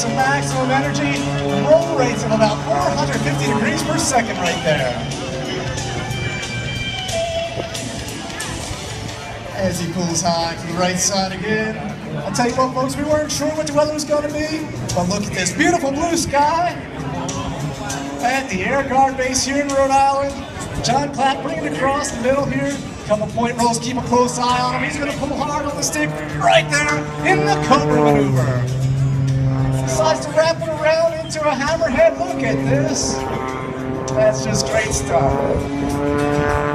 some maximum energy. Roll rates of about 450 degrees per second right there. As he pulls high to the right side again. I'll tell you what, folks, we weren't sure what the weather was going to be, but look at this beautiful blue sky at the Air Guard base here in Rhode Island. John Clapp bringing it across the middle here. Couple point rolls, keep a close eye on him. He's going to pull hard on the stick right there in the Cobra maneuver. Decides to wrap it around into a hammerhead. Look at this. That's just great stuff.